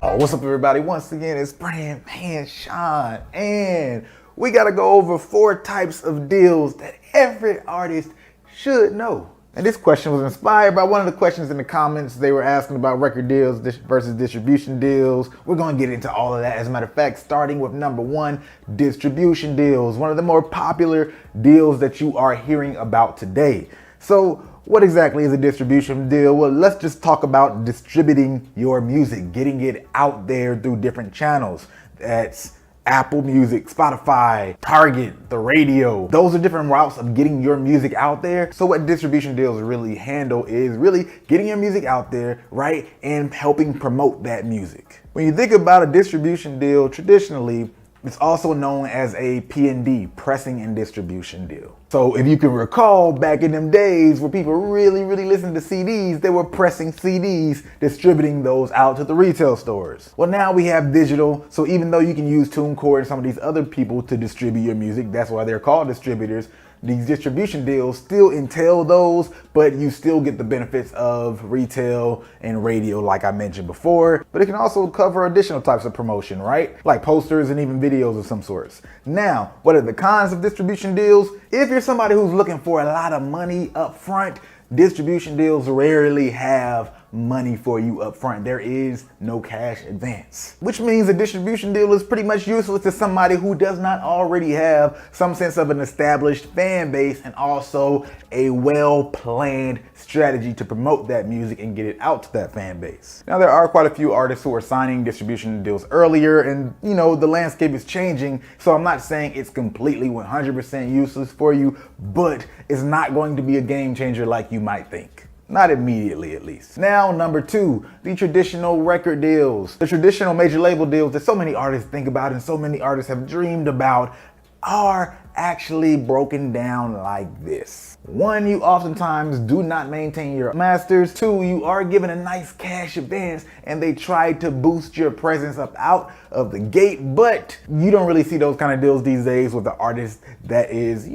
Oh, what's up, everybody? Once again, it's Brand Man Sean, and we gotta go over 4 types of deals that every artist should know. And this question was inspired by one of the questions in the comments. They were asking about record deals versus distribution deals. We're gonna get into all of that. As a matter of fact, starting with number 1, distribution deals. One of the more popular deals that you are hearing about today. So what exactly is a distribution deal? Well, let's just talk about distributing your music, getting it out there through different channels. That's Apple Music, Spotify, Target, the radio. Those are different routes of getting your music out there. So what distribution deals really handle is really getting your music out there, right? And helping promote that music. When you think about a distribution deal, traditionally, it's also known as a P&D, pressing and distribution deal. So if you can recall back in them days where people really listened to CDs, they were pressing CDs, distributing those out to the retail stores. Well, now we have digital, so even though you can use TuneCore and some of these other people to distribute your music, that's why they're called distributors, these distribution deals still entail those, but you still get the benefits of retail and radio like I mentioned before. But it can also cover additional types of promotion, right? Like posters and even videos of some sorts. Now, what are the cons of distribution deals? If you're somebody who's looking for a lot of money up front, distribution deals rarely have money for you up front. There is no cash advance, which means a distribution deal is pretty much useless to somebody who does not already have some sense of an established fan base and also a well-planned strategy to promote that music and get it out to that fan base. Now, there are quite a few artists who are signing distribution deals earlier, and the landscape is changing, so I'm not saying it's completely 100% useless for you, but it's not going to be a game changer like you might think. Not immediately, at least. Now, number 2, the traditional record deals. The traditional major label deals that so many artists think about and so many artists have dreamed about are actually broken down like this. 1, you oftentimes do not maintain your masters. 2, you are given a nice cash advance and they try to boost your presence up out of the gate, but you don't really see those kind of deals these days with the artist that is,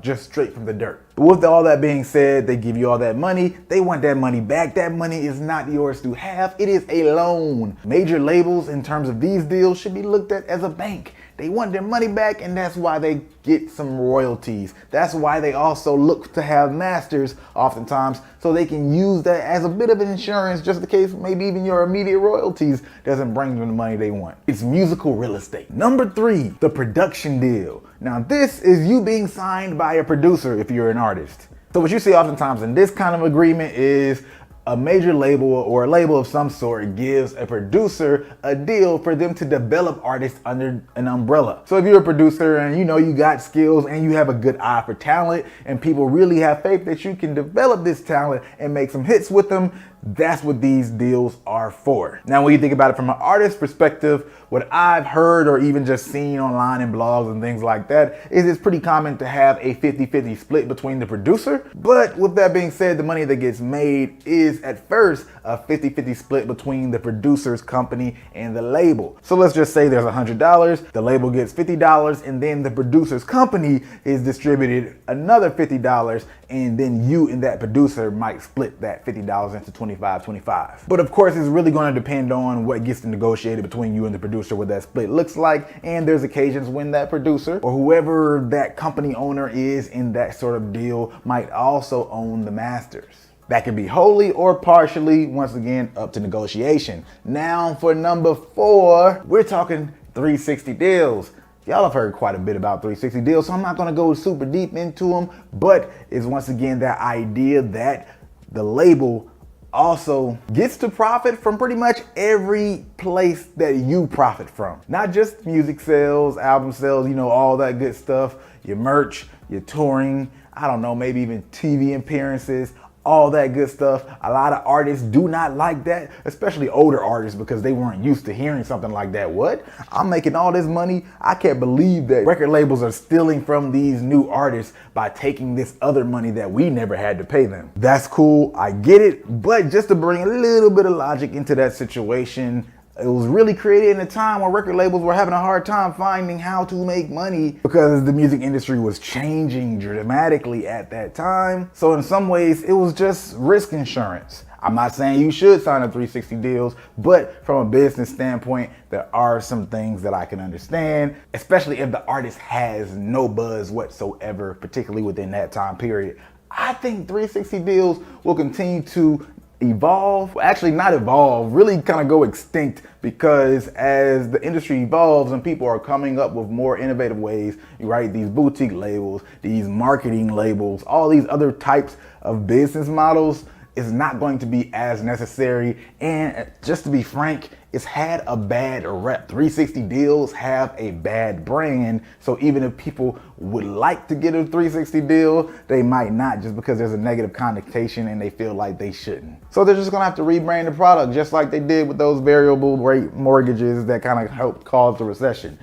just straight from the dirt. But with all that being said, they give you all that money, they want that money back. That money is not yours to have, it is a loan. Major labels in terms of these deals should be looked at as a bank. They want their money back, and that's why they get some royalties. That's why they also look to have masters oftentimes, so they can use that as a bit of an insurance just in case maybe even your immediate royalties doesn't bring them the money they want. It's musical real estate. Number 3, the production deal. Now, this is you being signed by a producer if you're an artist. So what you see oftentimes in this kind of agreement is a major label or a label of some sort gives a producer a deal for them to develop artists under an umbrella. So if you're a producer and you got skills and you have a good eye for talent and people really have faith that you can develop this talent and make some hits with them, that's what these deals are for. Now, when you think about it from an artist perspective, what I've heard or even just seen online in blogs and things like that is it's pretty common to have a 50-50 split between the producer. But with that being said, the money that gets made is at first a 50-50 split between the producer's company and the label. So let's just say there's $100, the label gets $50, and then the producer's company is distributed another $50, and then you and that producer might split that $50 into 25-25. But of course, it's really going to depend on what gets negotiated between you and the producer, what that split looks like. And there's occasions when that producer or whoever that company owner is in that sort of deal might also own the masters. That can be wholly or partially, once again, up to negotiation. Now for number 4, we're talking 360 deals. Y'all have heard quite a bit about 360 deals, so I'm not gonna go super deep into them, but it's once again that idea that the label also gets to profit from pretty much every place that you profit from. Not just music sales, album sales, all that good stuff, your merch, your touring, I don't know, maybe even TV appearances, all that good stuff. A lot of artists do not like that, especially older artists, because they weren't used to hearing something like that. What? I'm making all this money? I can't believe that record labels are stealing from these new artists by taking this other money that we never had to pay them. That's cool, I get it, but just to bring a little bit of logic into that situation, it was really created in a time where record labels were having a hard time finding how to make money because the music industry was changing dramatically at that time. So in some ways, it was just risk insurance. I'm not saying you should sign up 360 deals, but from a business standpoint, there are some things that I can understand, especially if the artist has no buzz whatsoever, particularly within that time period. I think 360 deals will continue to evolve, actually not evolve, really kind of go extinct, because as the industry evolves and people are coming up with more innovative ways, right? These boutique labels, these marketing labels, all these other types of business models is not going to be as necessary. And just to be frank, it's had a bad rep. 360 deals have a bad brand. So even if people would like to get a 360 deal, they might not, just because there's a negative connotation and they feel like they shouldn't. So they're just gonna have to rebrand the product, just like they did with those variable rate mortgages that kind of helped cause the recession.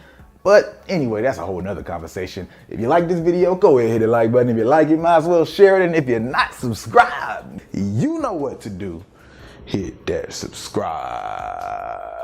But anyway, that's a whole nother conversation. If you like this video, go ahead and hit the like button. If you like it, might as well share it. And if you're not subscribed, you know what to do. Hit that subscribe.